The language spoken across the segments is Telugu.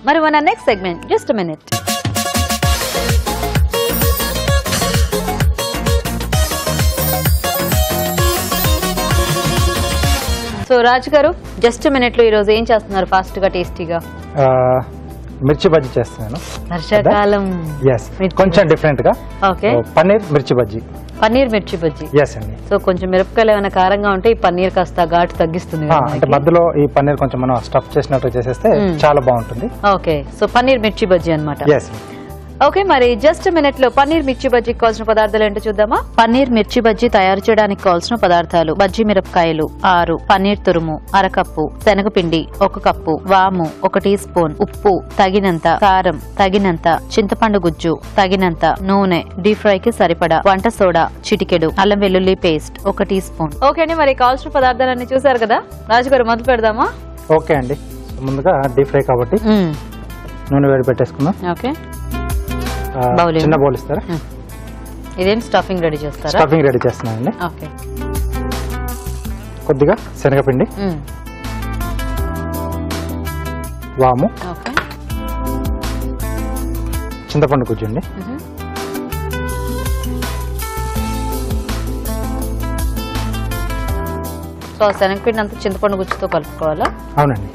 మరి మన next segment just a minute. So Raju గారు జస్ట్ మినిట్ లో ఈ రోజు ఏం చేస్తున్నారు ఫాస్ట్ గా టేస్టీగా? మిర్చి బజ్జీ చేస్తున్నాను. వర్షాకాలం కొంచెం డిఫరెంట్ గా. ఓకే, పన్నీర్ మిర్చి బజ్జీ. పన్నీర్ మిర్చి బజ్జీ. ఎస్ అండి. సో కొంచెం మిరపకాయలు ఏమైనా కారంగా ఉంటే ఈ పన్నీర్ కాస్త ఘాటు తగ్గిస్తుంది. అంటే మధ్యలో ఈ పన్నీర్ కొంచెం మనం స్టఫ్ చేసినట్టు చేసేస్తే చాలా బాగుంటుంది. ఓకే, సో పన్నీర్ మిర్చి బజ్జీ అన్నమాట. ఎస్. ఓకే, మరి జస్ట్ మినిట్ లో పన్నీర్ మిర్చి బజ్జీకి కావాల్సిన పదార్థాలు ఏంటో చూద్దామా? పన్నీర్ మిర్చి బజ్జీ తయారు చేయడానికి కావాల్సిన పదార్థాలు: బజ్జీ మిరపకాయలు 6, పన్నీర్ తురుము 1/2 కప్పు, శనగపిండి 1 కప్పు, వాము 1 టీ స్పూన్, ఉప్పు తగినంత, కారం తగినంత, చింతపండు గుజ్జు తగినంత, నూనె, డీప్ ఫ్రై కి సరిపడా, వంట సోడా చిటికెడు, అల్లం వెల్లుల్లి పేస్ట్ 1 టీ స్పూన్. ఓకే అండి, మరి కావాల్సిన పదార్థాలన్నీ చూసారు కదా? రాజు గారు మొదలు పెడదామా? ఓకే అండి. ముందుగా డీప్ ఫ్రై కాబట్టి నూనె వేడి పెట్టేసుకుందాం. ఓకే, చిన్న బౌల్ ఇస్తారా? ఇదేంటి స్టఫింగ్ రెడీ చేస్తారా? స్టఫింగ్ రెడీ చేస్తున్నానండి. ఓకే, కొద్దిగా శనగపిండి, వాము, చింతపండు గుజ్జు అండి, సో శనగపిండి అంతా చింతపండు గుజ్జుతో కలుపుకోవాలా? అవునండి.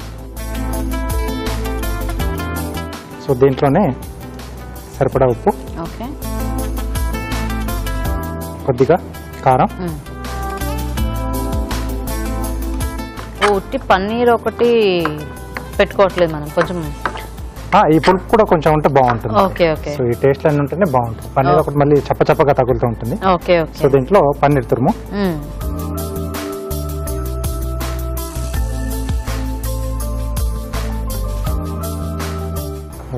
సో దీంట్లోనే సరిపడా ఉప్పు, ఓకే, కొద్దిగా కారం, ఉట్టి పన్నీర్ ఒకటి పెట్టుకోవట్లేదు మనం, కొంచెం ఈ పులుపు కూడా కొంచెం ఉంటే బాగుంటుంది. Okay okay. సో ఈ టేస్ట్ అన్ని ఉంటేనే బాగుంటుంది. పన్నీర్ ఒకటి మళ్ళీ చప్పగా తగులుతూ ఉంటుంది. Okay okay. సో దీంట్లో పన్నీర్ తురుము,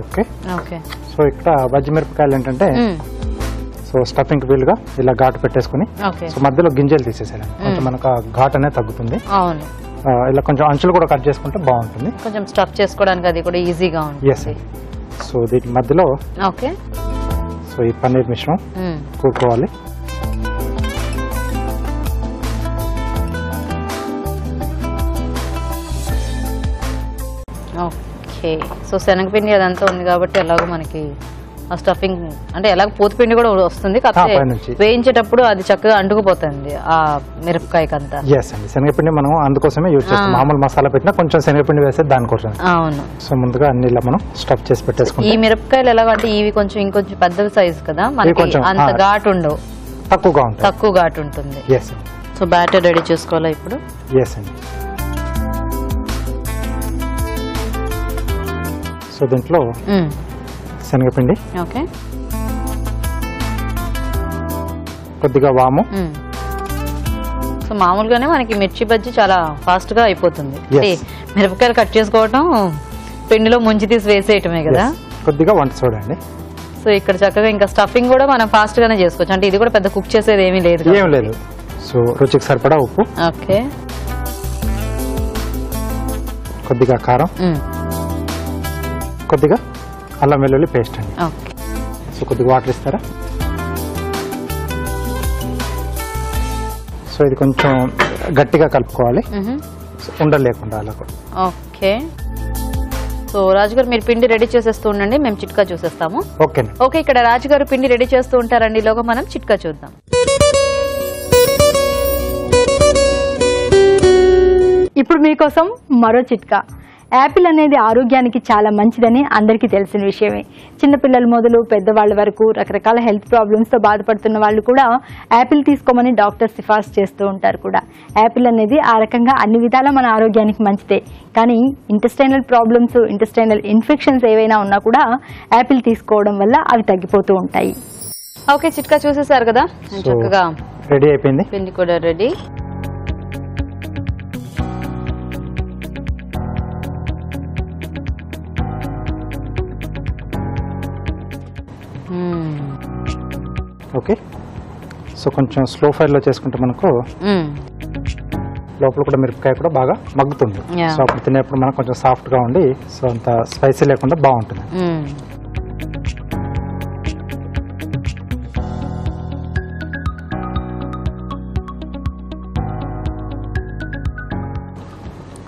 ఓకే ఓకే. సో ఇక్కడ బజ్జీ మిరపకాయలు ఏంటంటే సో స్టఫింగ్ వీలుగా ఇలా ఘాటు పెట్టేసుకుని సో మధ్యలో గింజలు తీసేసాను. కొంచెం మనకు ఘాట్ అనేది తగ్గుతుంది. అవును, ఇలా కొంచెం అంచులు కూడా కట్ చేసుకుంటే బాగుంటుంది. కొంచెం స్టఫ్ చేసుకోవడానికి అది కూడా ఈజీగా ఉంటుంది. ఎస్. సో దీని మధ్యలో ఓకే, సో ఈ పన్నీర్ మిశ్రమం కూడుకోవాలి. ఓకే, సో శనగపిండి అదంతా ఉంది కాబట్టి ఎలాగో మనకి ఆ స్టఫింగ్ అంటే ఎలాగ పూతపిండి కూడా వస్తుంది, కాకపోతే వేయించేటప్పుడు అది చక్కగా అంటుకుపోతుంది ఆ మిరపకాయకి అంతా. ఎస్ అండి, శనగపిండి మనం అందుకోసమే యూజ్ చేస్తాం. మామూలు మసాలా పెట్టినా కొంచెం శనగపిండి వేస్తే దానికోసం. అవును. సో ముందుగా అన్ని ఇలా మనం స్టఫ్ చేసి పెట్టేసుకుంటాం. ఈ మిరపకాయలు ఎలాగంటే ఇవి కొంచెం ఇంకొంచెం పెద్ద సైజు కదా, మనకి అంత ఘాటు ఉండవు, తక్కువ ఘాటు ఉంటుంది. ఎస్. సో బ్యాటర్ రెడీ చేసుకోవాలా ఇప్పుడు? ఎస్ అండి. సో దీంట్లో శనగపిండి, ఓకే, కొద్దిగా వాము. సో మామూలుగానే మనకి మిర్చి బజ్జీ చాలా ఫాస్ట్ గా అయిపోతుంది. మిరపకాయలు కట్ చేసుకోవటం, పిండిలో ముంచి తీసి వేసేయటమే కదా. కొద్దిగా వంట సోడా అండి. సో ఇక్కడ చక్కగా ఇంకా స్టఫింగ్ కూడా మనం ఫాస్ట్ గానే చేసుకోవచ్చు. అంటే ఇది కూడా పెద్ద కుక్ చేసేది ఏమీ లేదు. ఏం లేదు. సో రుచికి సరిపడా ఉప్పు, ఓకే, కొద్దిగా కారం, కొద్దిగా అల్లం వెల్లుల్లి పేస్ట్ అండి. ఓకే. సో కొద్దిగా వాటర్ ఇస్తారా? సో ఇది కొంచెం గట్టిగా కలుపుకోవాలి, ఉండలు లేకుండా అలా కూడా. ఓకే. సో రాజుగారు మీరు పిండి రెడీ చేసేస్తూ ఉండండి, మేము చిట్కా చూసేస్తాము. Okay okay. ఇక్కడ రాజుగారు పిండి రెడీ చేస్తూ ఉంటారండి, ఈలోగా మనం చిట్కా చూద్దాం. ఇప్పుడు మీకోసం మరో చిట్కా. యాపిల్ అనేది ఆరోగ్యానికి చాలా మంచిదని అందరికీ తెలిసిన విషయమే. చిన్నపిల్లల మొదలు పెద్దవాళ్ళ వరకు రకరకాల హెల్త్ ప్రాబ్లమ్స్తో బాధపడుతున్న వాళ్ళు కూడా యాపిల్ తీసుకోమని డాక్టర్ సిఫార్సు చేస్తూ ఉంటారు కూడా. యాపిల్ అనేది ఆ రకంగా అన్ని విధాలా మన ఆరోగ్యానికి మంచిదే. కానీ ఇంటెస్టైనల్ ప్రాబ్లమ్స్, ఇంటెస్టైనల్ ఇన్ఫెక్షన్స్ ఏవైనా ఉన్నా కూడా యాపిల్ తీసుకోవడం వల్ల అవి తగ్గిపోతూ ఉంటాయి. ఓకే, చిట్కా చూసేసారు కదా, చక్కగా రెడీ అయిపోయింది. పిండి కూడా రెడీ. ఓకే. సో కొంచెం స్లో ఫైర్ లో చేసుకుంటే మనకు లోపల కూడా మిరపకాయ కూడా బాగా మగ్గుతుంది. సో అప్పుడు తినేప్పుడు మనకు కొంచెం సాఫ్ట్ గా ఉండి సో అంత స్పైసీ లేకుండా బాగుంటుంది.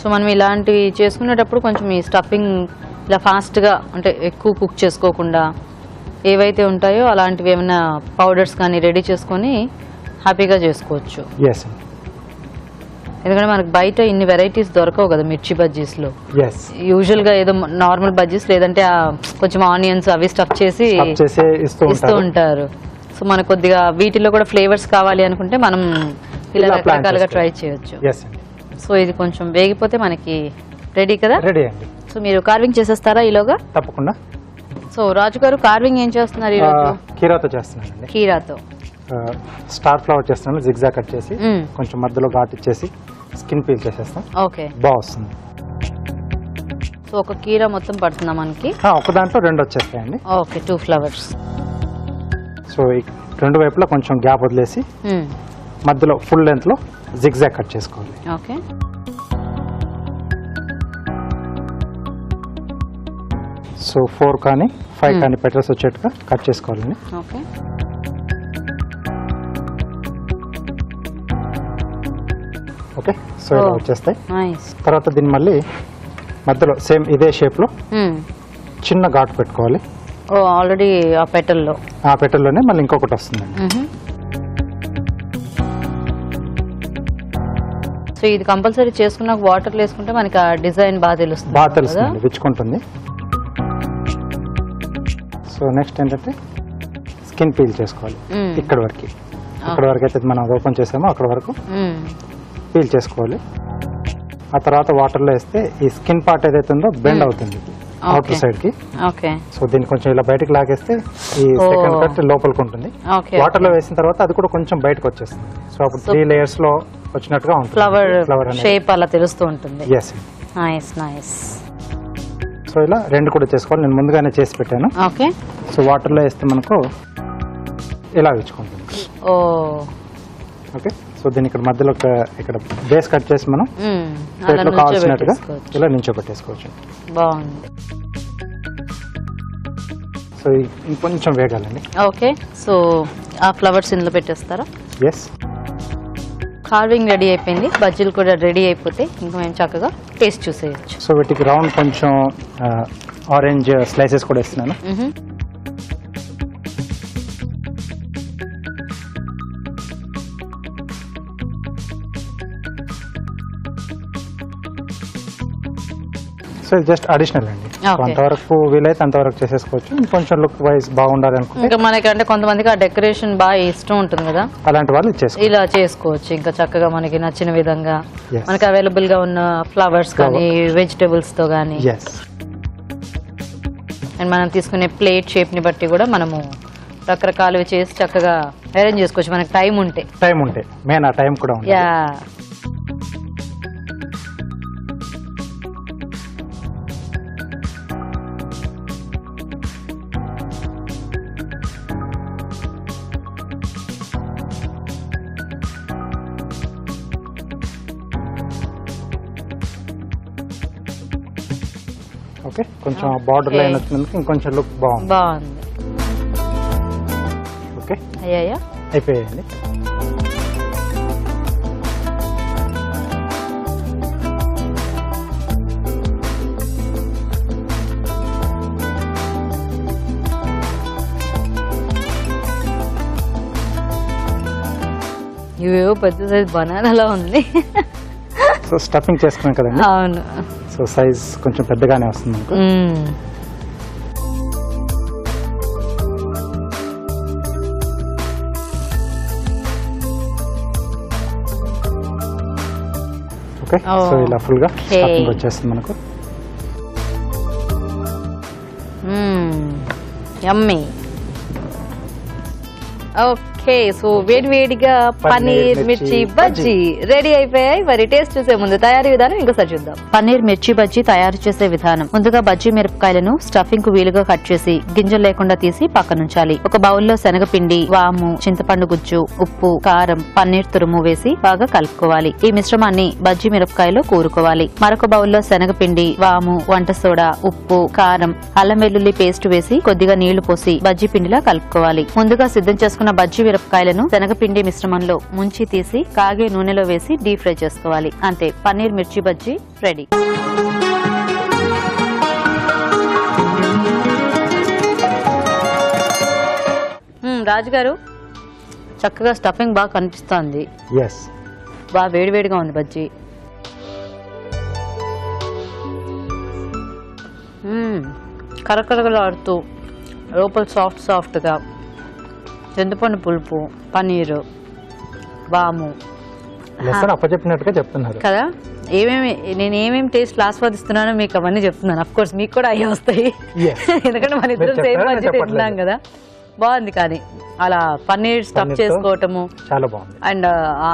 సో మనం ఇలాంటివి చేసుకునేటప్పుడు కొంచెం ఈ స్టఫింగ్ ఇలా ఫాస్ట్గా అంటే ఎక్కువ కుక్ చేసుకోకుండా ఏవైతే ఉంటాయో అలాంటివి ఏమైనా పౌడర్స్ కానీ రెడీ చేసుకొని హ్యాపీగా చేసుకోవచ్చు. ఎందుకంటే మనకు బయట ఇన్ని వెరైటీస్ దొరకవు కదా మిర్చి బజ్జీస్లో. యూజువల్గా ఏదో నార్మల్ బజ్జీస్ లేదంటే కొంచెం ఆనియన్స్ అవి స్టఫ్ చేసి ఇస్తూ ఉంటారు. సో మనకు కొద్దిగా వీటిలో కూడా ఫ్లేవర్స్ కావాలి అనుకుంటే మనం ఇలా రకరకాలుగా ట్రై చేయొచ్చు. సో ఇది కొంచెం వేగిపోతే మనకి రెడీ కదా. రెడీ అండి. సో మీరు కార్వింగ్ చేసేస్తారా ఈలోగా? తప్పకుండా. సో రాజు గారు కార్వింగ్ ఏం చేస్తున్నారు ఈరోజు? కీరాతో చేస్తున్నానండి. కీరాతో స్టార్ ఫ్లవర్ చేస్తున్నాను, జిగ్జాగ్ కట్ చేసి కొంచెం మధ్యలో ఘాట్ ఇచ్చేసి స్కిన్ పీల్ చేసేస్తాం. ఓకే, బాగా వస్తుంది. సో ఒక కీరా మొత్తం పడుతుందా మనకి? ఒక దాంట్లో 2 వచ్చేస్తాయండి. Okay, 2 flowers. సో రెండు వైపులా కొంచెం గ్యాప్ వదిలేసి మధ్యలో ఫుల్ లెంత్ లో జిగ్జాగ్ కట్ చేసుకోవాలి. ఓకే, సో 4 కానీ 5 కానీ పెటల్స్ వచ్చేట్టుగా కట్ చేసుకోవాలండి. Okay, okay. సో ఇలా వచ్చేస్తాయి. తర్వాత దీన్ని మళ్ళీ మధ్యలో సేమ్ ఇదే షేప్ లో చిన్న ఘాటు పెట్టుకోవాలి. ఆల్రెడీ ఆ పెటల్లో, ఆ పెటల్లోనే మళ్ళీ ఇంకొకటి వస్తుందండి. సో ఇది కంపల్సరీ చేసుకున్నాక వాటర్ వేసుకుంటే మనకి ఆ డిజైన్ బాగా తెలుస్తుంది. బాగా తెలుస్తుంది, విచ్చుకుంటుంది. సో నెక్స్ట్ ఏంటంటే స్కిన్ పీల్ చేసుకోవాలి. ఇక్కడ వరకు అయితే మనం ఓపెన్ చేసామో అక్కడ వరకు పీల్ చేసుకోవాలి. ఆ తర్వాత వాటర్లో వేస్తే ఈ స్కిన్ పార్ట్ ఏదైతే ఉందో బెండ్ అవుతుంది అవుటర్ సైడ్ కి. సో దీన్ని కొంచెం ఇలా బయటకు లాగేస్తే ఈ సెకండ్ కట్ లోపలికి ఉంటుంది. వాటర్ లో వేసిన తర్వాత అది కూడా కొంచెం బయటకు వచ్చేస్తుంది. సో అప్పుడు 3 లేయర్స్ లో వచ్చినట్టుగా ఉంటుంది. ఫ్లవర్ షేప్ అలా తెలుస్తూ ఉంటుంది. Nice nice. సో ఇలా 2 కూడా చేసుకోవాలి. నేను ముందుగానే చేసి పెట్టాను. ఓకే. సో వాటర్ లో వేస్తే మనకు ఇలా విచ్చుకుంటుంది. ఓకే. సో దీన్ని ఇక్కడ మధ్యలో ఇక్కడ బేస్ కట్ చేసి మనం ప్లేట్లో కావాల్సినట్టుగా ఇలా నించోబెట్టేసుకోవచ్చు. బాగుంది. సో ఇంకొంచెం వేగాలండి. ఓకే. సో ఆ ఫ్లవర్స్ ఇందులో పెట్టేస్తారా? ఎస్. కార్వింగ్ రెడీ అయిపోయింది, బజ్జీలు కూడా రెడీ అయిపోతే ఇంకా మేము చక్కగా టేస్ట్ చూసేయచ్చు. సో వీటికి రౌండ్ కొంచెం ఆరెంజ్ స్లైసెస్ కూడా ఇస్తున్నాను. సో జస్ట్ అడిషనల్ అండి. అంతవరకు వీలైతే అంతవరకు చేసేసుకోవచ్చు. ఇంకొంచెం లుక్ వైజ్ బాగుండాలి అనుకుంటే ఇంకా మనకంటే కొంతమందికి ఆ డెకరేషన్ బాగా ఇష్టం ఉంటుంది కదా, అలాంటి వాళ్ళు ఇలా చేసుకోవచ్చు. ఇంకా చక్కగా మనకి నచ్చిన విధంగా మనకి అవైలబుల్ గా ఉన్న ఫ్లవర్స్ కానీ వెజిటేబుల్స్ తో కానీ అండ్ మనం తీసుకునే ప్లేట్ షేప్ ని బట్టి కూడా మనము రకరకాలు చేసి చక్కగా అరేంజ్ చేసుకోవచ్చు మనకి టైం ఉంటే. మెయిన్ ఆ టైం కూడా ఉంది. ఓకే. కొంచెం బార్డర్ లైన్ వచ్చినందుకు ఇంకొంచెం లుక్ బాగుంది. ఓకే, అయిపోయాయండి. ఇవేవో పెద్ద సైజ్ బనానాలా ఉంది. సో స్టఫింగ్ చేసుకున్నాం కదండి. అవును. సో సైజ్ కొంచెం పెద్దగానే వస్తుంది మనకు. ఓకే. సో ఇలా ఫుల్ గా స్టఫింగ్ వచ్చేస్తుంది మనకు. యమ్మీ. ఓకే. సో వేడివేడిగా పన్నీర్ మిర్చి బజ్జీ రెడీ అయిపోయాయి. మరి టేస్ట్ చూసే ముందు తయారీ విధానం ఇంకోసారి చూద్దాం. పన్నీర్ మిర్చి బజ్జీ తయారు చేసే విధానం. ముందుగా బజ్జీ మిరపకాయలను స్టఫింగ్ కు వీలుగా కట్ చేసి గింజలు లేకుండా తీసి పక్కనుంచాలి. ఒక బౌల్లో శనగపిండి, వాము, చింతపండు గుజ్జు, ఉప్పు, కారం, పన్నీర్ తురుము వేసి బాగా కలుపుకోవాలి. ఈ మిశ్రమాన్ని బజ్జీ మిరపకాయలో కూరుకోవాలి. మరొక బౌల్లో శనగపిండి, వాము, వంట సోడా, ఉప్పు, కారం, అల్లం వెల్లుల్లి పేస్ట్ వేసి కొద్దిగా నీళ్లు పోసి బజ్జీ పిండిలా కలుపుకోవాలి. ముందుగా సిద్ధం చేసుకున్న బజ్జీ మిరపకాయలను శనగపిండి మిశ్రమంలో ముంచి తీసి కాగే నూనెలో వేసి డీప్ ఫ్రై చేసుకోవాలి. అంతే, పన్నీర్ మిర్చి బజ్జీ రెడీ. రాజుగారు చక్కగా స్టఫింగ్ బాగా కనిపిస్తోంది, ఎస్. బాగా వేడివేడిగా ఉంది బజ్జీ. కరకరగలాడుతూ లోపల సాఫ్ట్గా చింతపండు పులుపు, పన్నీరు, వాము లెసన్ అప్పచెప్పినట్టుగా చెప్తున్నారు కదా. నేను ఏమేమి టేస్ట్లు ఆస్వాదిస్తున్నానో మీకు అవన్నీ చెప్తున్నాను. అఫ్ కోర్స్ మీకు కూడా అయ్యి వస్తాయి, ఎందుకంటే మన ఇద్దరం సేమ్ బజ్జీ తింటున్నాం కదా. బాగుంది. కానీ అలా పన్నీర్ స్టఫ్ చేసుకోవటము చాలా బాగుంది. అండ్ ఆ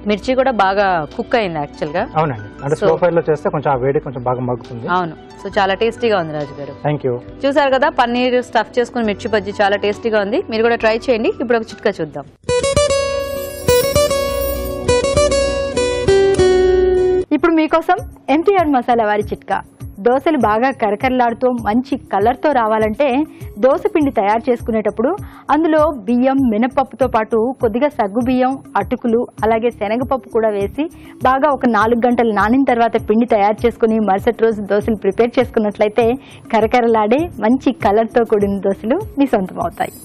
మిర్చి కూడా బాగా కుక్ అయింది యాక్చువల్ గా. అవునండి, అంటే స్లో ఫైర్ లో చేస్తే కొంచెం ఆ వేడి కొంచెం బాగా మగ్గుతుంది. అవును, సో చాలా టేస్టీగా ఉంది రాజు గారు. Thank you. చూసారు కదా, పన్నీర్ స్టఫ్ చేసుకుని మిర్చి బజ్జీ చాలా టేస్టీగా ఉంది. మీరు కూడా ట్రై చేయండి. ఇప్పుడు ఒక చిట్కా చూద్దాం. ఇప్పుడు మీకోసం ఎంటీఆర్ మసాలా వారి చిట్కా. దోశలు బాగా కరకరలాడుతూ మంచి కలర్తో రావాలంటే దోశ పిండి తయారు చేసుకునేటప్పుడు అందులో బియ్యం, మినపప్పుతో పాటు కొద్దిగా సగ్గు బియ్యం, అటుకులు, అలాగే శనగపప్పు కూడా వేసి బాగా ఒక 4 గంటలు నానిన తర్వాత పిండి తయారు చేసుకుని మరుసటి రోజు దోశలు ప్రిపేర్ చేసుకున్నట్లయితే కరకరలాడే మంచి కలర్తో కూడిన దోశలు మీ సొంతం అవుతాయి.